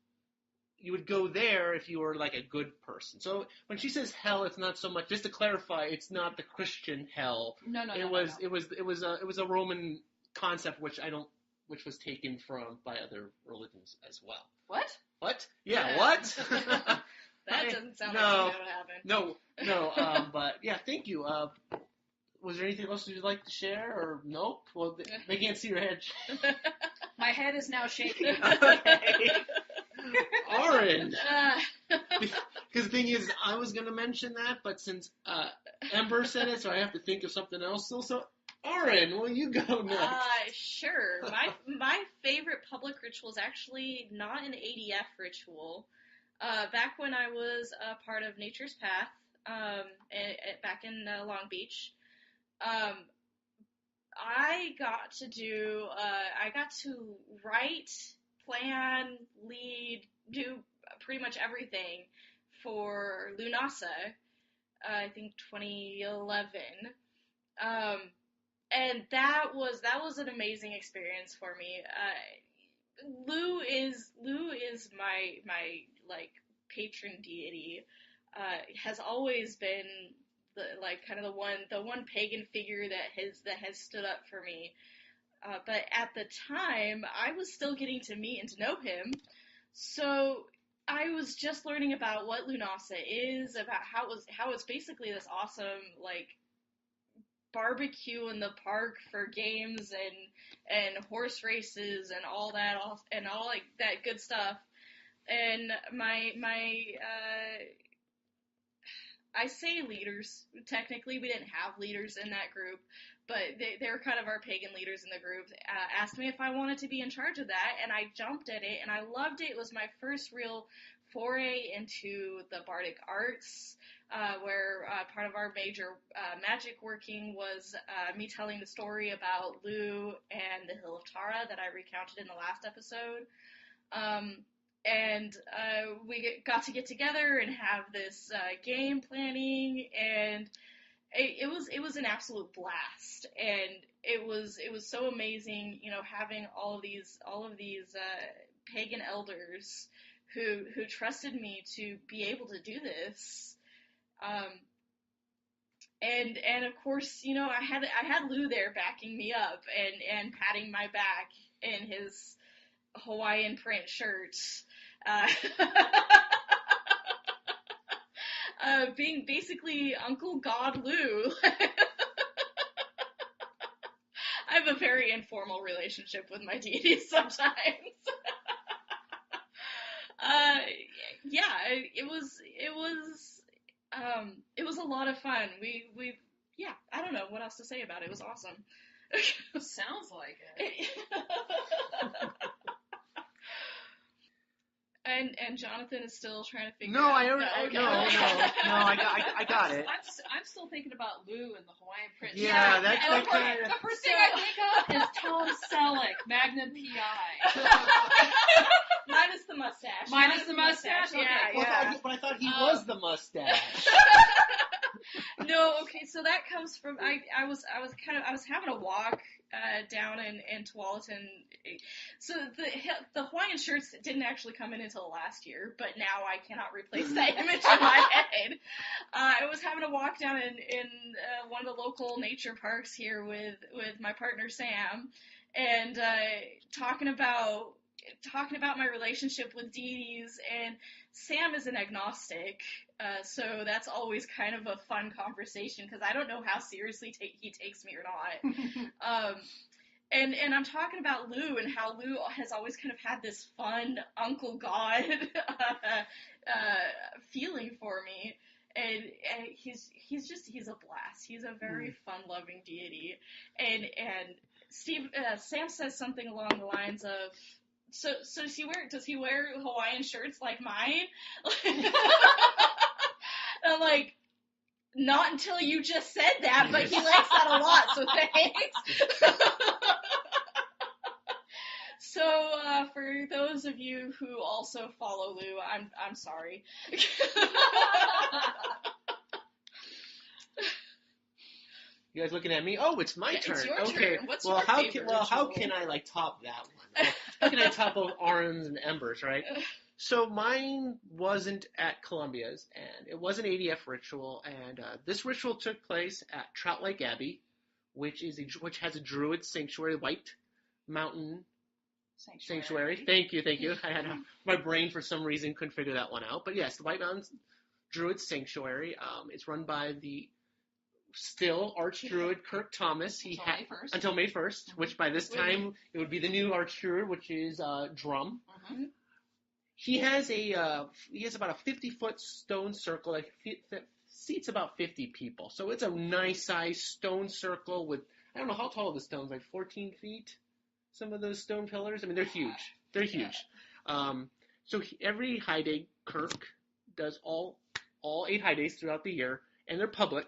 you would go there if you were like a good person. So when she says hell, it's not so much, just to clarify, it's not the Christian hell. No. It was a Roman concept which was taken from by other religions as well. What? Yeah, what? That doesn't sound like something that would happen. No. But yeah, thank you. Was there anything else you'd like to share, or nope? Well, they can't see your head. My head is now shaking. Okay. Orange. Because the thing is, I was going to mention that, but since Ember said it, so I have to think of something else. So Oren, will you go next? Sure. My favorite public ritual is actually not an ADF ritual. Back when I was a part of Nature's Path, back in Long Beach, I got to write, plan, lead, do pretty much everything for Lunasa, I think 2011. And that was an amazing experience for me. Lou is my like patron deity. Has always been the one pagan figure that has stood up for me. But at the time, I was still getting to meet and to know him, so I was just learning about what Lunasa is, about how it's basically this awesome like barbecue in the park for games and horse races and all like that good stuff. And I say leaders. Technically, we didn't have leaders in that group, but they were kind of our pagan leaders in the group. Asked me if I wanted to be in charge of that, and I jumped at it, and I loved it. It was my first real foray into the bardic arts, where part of our major magic working was me telling the story about Lugh and the Hill of Tara that I recounted in the last episode. And we got to get together and have this game planning, and it was an absolute blast, and it was so amazing, having all of these pagan elders who trusted me to be able to do this, and of course, I had Lugh there backing me up and patting my back in his Hawaiian print shirt. Being basically Uncle God Lugh. I have a very informal relationship with my deities sometimes. It was a lot of fun. I don't know what else to say about it. It was awesome. Sounds like it. And Jonathan is still trying to figure No, out. I got it. I'm still thinking about Lugh and the Hawaiian print. Yeah, the first thing I think of is Tom Selleck, Magnum PI. Minus the mustache. Minus the mustache. Okay. Yeah. But I thought he was the mustache. No, okay, so that comes from I was having a walk down in Tualatin. So the Hawaiian shirts didn't actually come in until last year, but now I cannot replace that image in my head. I was having a walk down in one of the local nature parks here with my partner Sam, and talking about my relationship with deities, and Sam is an agnostic, so that's always kind of a fun conversation, because I don't know how seriously he takes me or not. And I'm talking about Lugh, and how Lugh has always kind of had this fun Uncle God feeling for me, and he's a blast. He's a very fun-loving deity, and Sam says something along the lines of, So does he wear Hawaiian shirts like mine? I'm like, not until you just said that, but he likes that a lot, so thanks. So, for those of you who also follow Lugh, I'm sorry. You guys looking at me? Oh, it's my turn. It's your okay. turn. What's well, your how favorite can how ritual? can I top that one? How can I top both Arns and Embers, right? So mine wasn't at Columbia's, and it was an ADF ritual, and this ritual took place at Trout Lake Abbey, which has a Druid sanctuary, White Mountain Sanctuary. Thank you. I had my brain for some reason couldn't figure that one out, but yes, the White Mountain Druid Sanctuary. It's run by the still Archdruid Kirk Thomas. Until May 1st, which by this time it would be the new Archdruid, which is Drum. Mm-hmm. He has about a 50-foot stone circle that seats about 50 people. So it's a nice size stone circle with, I don't know how tall are the stones, like 14 feet. Some of those stone pillars. I mean, they're huge. So every high day, Kirk does all 8 high days throughout the year, and they're public.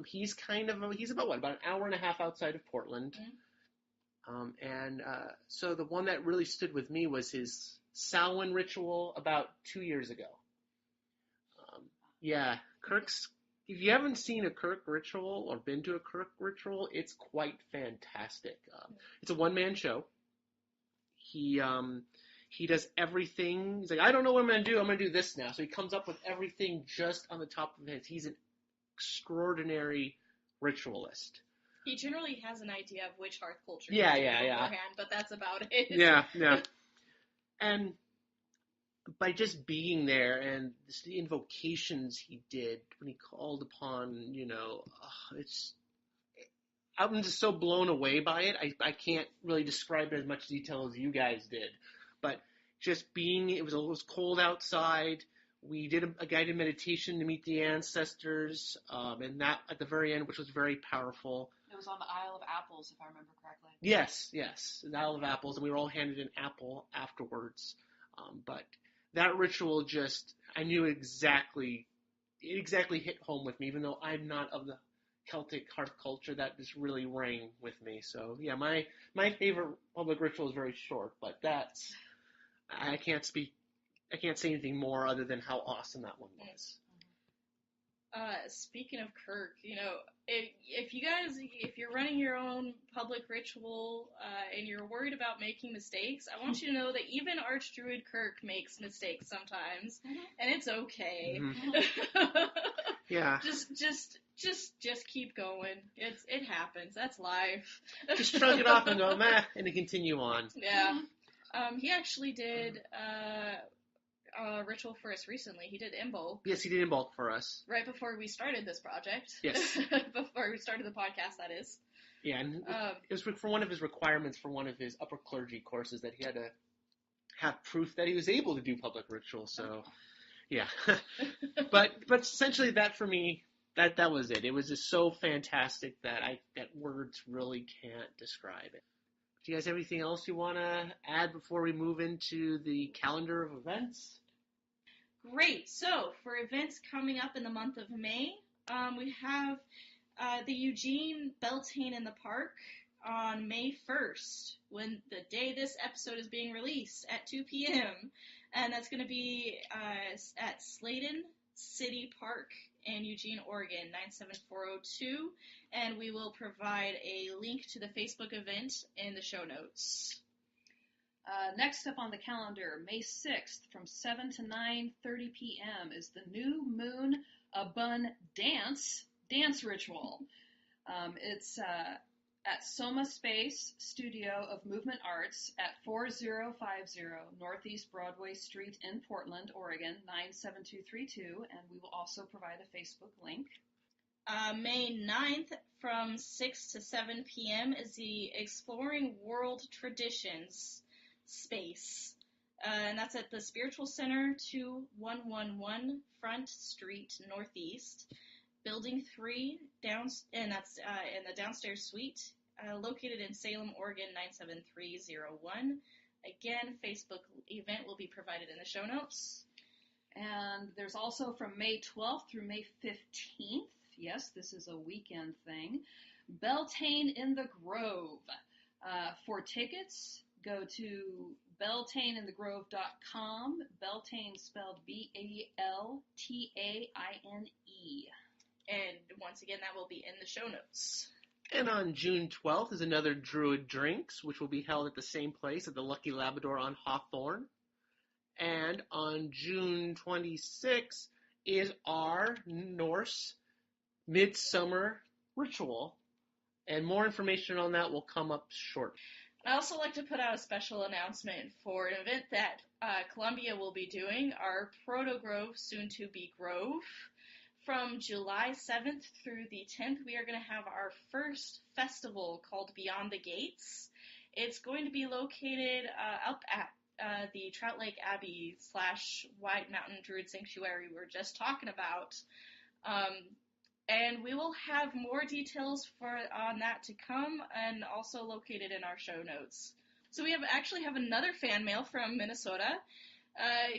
He's about an hour and a half outside of Portland. Mm-hmm. So the one that really stood with me was his Samhain ritual about 2 years ago. Kirk's, if you haven't seen a Kirk ritual or been to a Kirk ritual, it's quite fantastic. It's a one-man show. He does everything. He's like, I don't know what I'm going to do. I'm going to do this now. So he comes up with everything just on the top of his head. He's an extraordinary ritualist. He generally has an idea of which hearth culture beforehand, but that's about it. Yeah. And by just being there and the invocations he did when he called upon, I'm just so blown away by it. I can't really describe it as much detail as you guys did, but just it was cold outside. We did a guided meditation to meet the ancestors, and that at the very end, which was very powerful. It was on the Isle of Apples, if I remember correctly. Yes, the Isle of Apples, and we were all handed an apple afterwards. But that ritual I knew it exactly hit home with me, even though I'm not of the Celtic hearth culture, that just really rang with me. So yeah, my favorite public ritual is very short, but I can't say anything more other than how awesome that one was. Speaking of Kirk, if you're running your own public ritual and you're worried about making mistakes, I want you to know that even Archdruid Kirk makes mistakes sometimes, and it's okay. Yeah. Just keep going. It happens. That's life. Just shrug it off and go, meh, and to continue on. Yeah. He actually did a ritual for us recently. He did Imbolc. Yes, he did Imbolc for us. Right before we started this project. Yes. Before we started the podcast, that is. Yeah, and it was for one of his requirements for one of his upper clergy courses that he had to have proof that he was able to do public ritual. So, yeah. but essentially that for me, that was it. It was just so fantastic that words really can't describe it. Do you guys have anything else you want to add before we move into the calendar of events? Great. So, for events coming up in the month of May, we have the Eugene Beltane in the Park on May 1st, when the day this episode is being released at 2 p.m. And that's going to be at Sladden City Park in Eugene, Oregon, 97402. And we will provide a link to the Facebook event in the show notes. Next up on the calendar, May 6th, from 7 to 9:30 p.m. is the New Moon Abun dance ritual. It's at SomaSpace Studio of Movement Arts at 4050 Northeast Broadway Street in Portland, Oregon, 97232, and we will also provide a Facebook link. May 9th from 6 to 7 p.m. is the Exploring World Traditions space. And that's at the Spiritual Center, 2111 Front Street, Northeast. Building 3, and that's in the downstairs suite, located in Salem, Oregon, 97301. Again, Facebook event will be provided in the show notes. And there's also from May 12th through May 15th, yes, this is a weekend thing, Beltane in the Grove. For tickets, go to beltaneinthegrove.com, Beltane spelled Beltane. And once again, that will be in the show notes. And on June 12th is another Druid Drinks, which will be held at the same place at the Lucky Labrador on Hawthorne. And on June 26th is our Norse Midsummer Ritual. And more information on that will come up shortly. I'd also like to put out a special announcement for an event that Columbia will be doing, our Protogrove, soon to be Grove. From July 7th through the 10th, we are going to have our first festival called Beyond the Gates. It's going to be located up at the Trout Lake Abbey / White Mountain Druid Sanctuary we were just talking about. And we will have more details on that to come, and also located in our show notes. So we actually have another fan mail from Minnesota.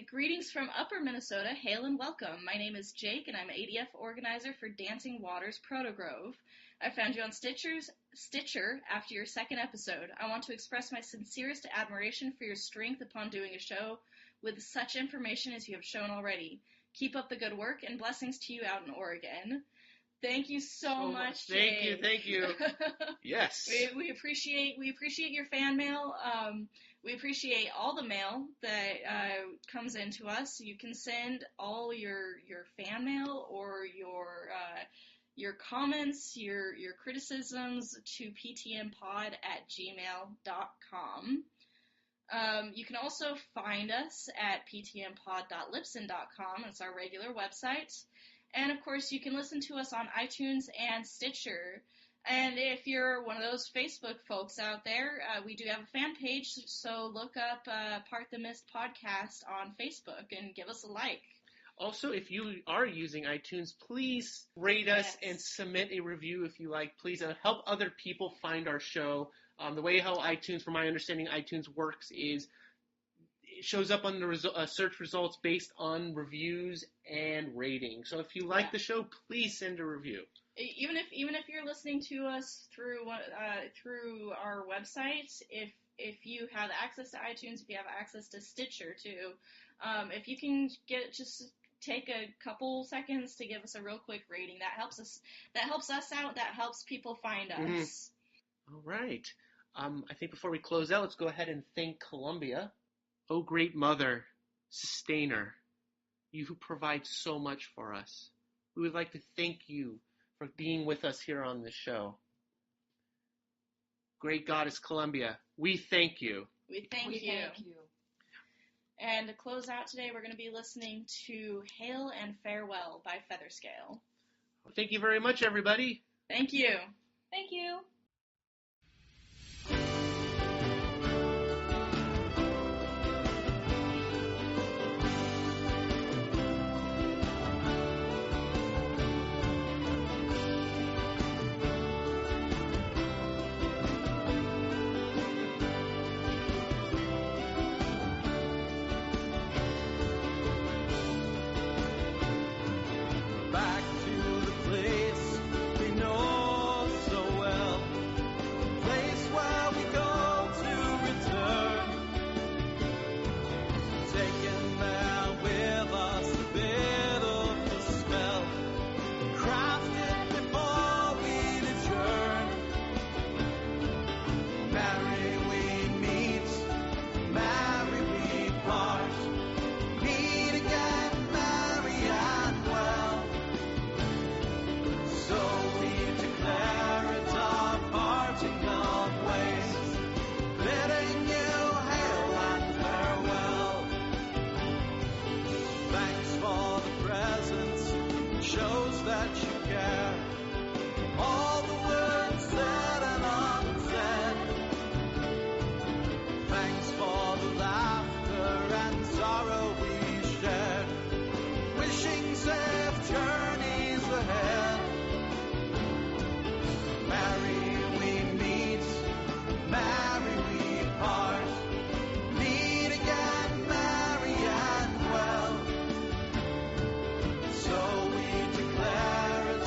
Greetings from Upper Minnesota. Hail and welcome. My name is Jake, and I'm ADF organizer for Dancing Waters Protogrove. I found you on Stitcher after your second episode. I want to express my sincerest admiration for your strength upon doing a show with such information as you have shown already. Keep up the good work, and blessings to you out in Oregon. Thank you so much, Jake. Thank you. Yes. We appreciate your fan mail. We appreciate all the mail that comes into us. You can send all your fan mail or your comments, your criticisms to ptmpod@gmail.com. You can also find us at ptmpod.libsyn.com. It's our regular website. And, of course, you can listen to us on iTunes and Stitcher. And if you're one of those Facebook folks out there, we do have a fan page, so look up Part the Mist Podcast on Facebook and give us a like. Also, if you are using iTunes, please rate us and submit a review if you like. Please help other people find our show. The way how iTunes, from my understanding, iTunes works is it shows up on the search results based on reviews and ratings. So if you like the show, please send a review. Even if you're listening to us through our website, if you have access to iTunes, if you have access to Stitcher too, if you can take a couple seconds to give us a real quick rating, that helps us out. That helps people find us. Mm-hmm. All right. I think before we close out, let's go ahead and thank Columbia. Oh, great mother, sustainer, you who provide so much for us. We would like to thank you for being with us here on this show. Great Goddess Columbia, we thank you. We thank you. And to close out today, we're going to be listening to Hail and Farewell by Featherscale. Thank you very much, everybody. Thank you. Thank you. Back to the place we know so well, place where we go to return, taking there with us the bit of the smell, crafted before we adjourn. Mary we meet, Mary we part, meet again, Mary and well. So we declare it our parting of ways, bidding you hail and farewell. Thanks for the presents, it shows that you care. All the words said and unsaid. Thanks for the laughter and sorrow we shared, wishing safe journeys ahead. Mary we meet, Mary we part, meet again, Mary and well. So we declare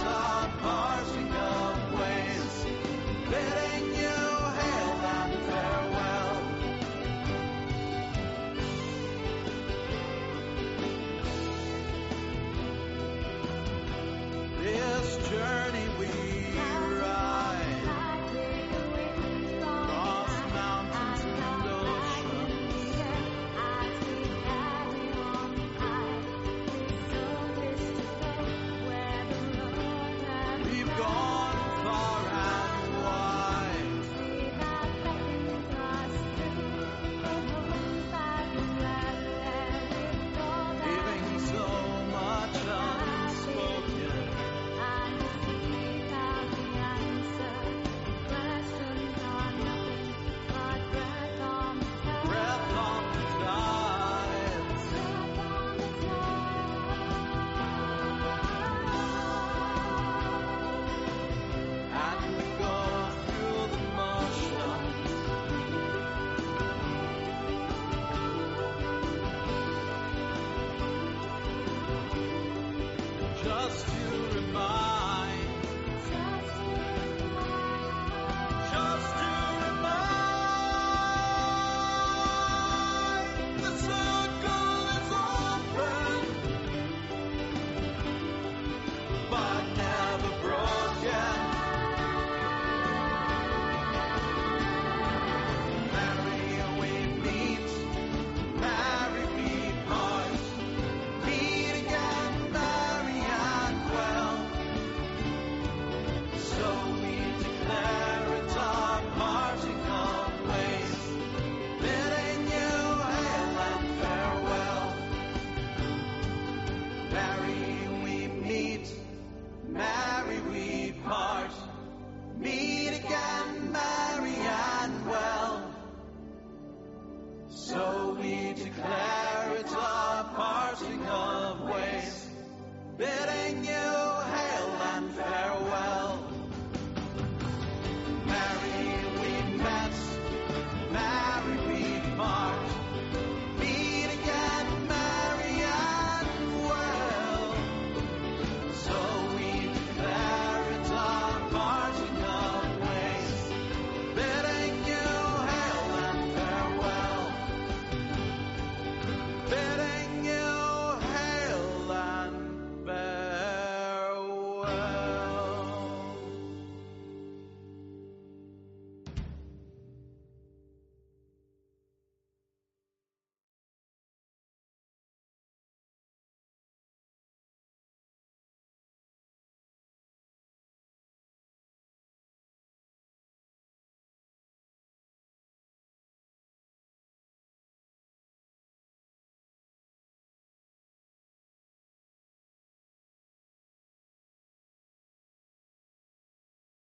flag.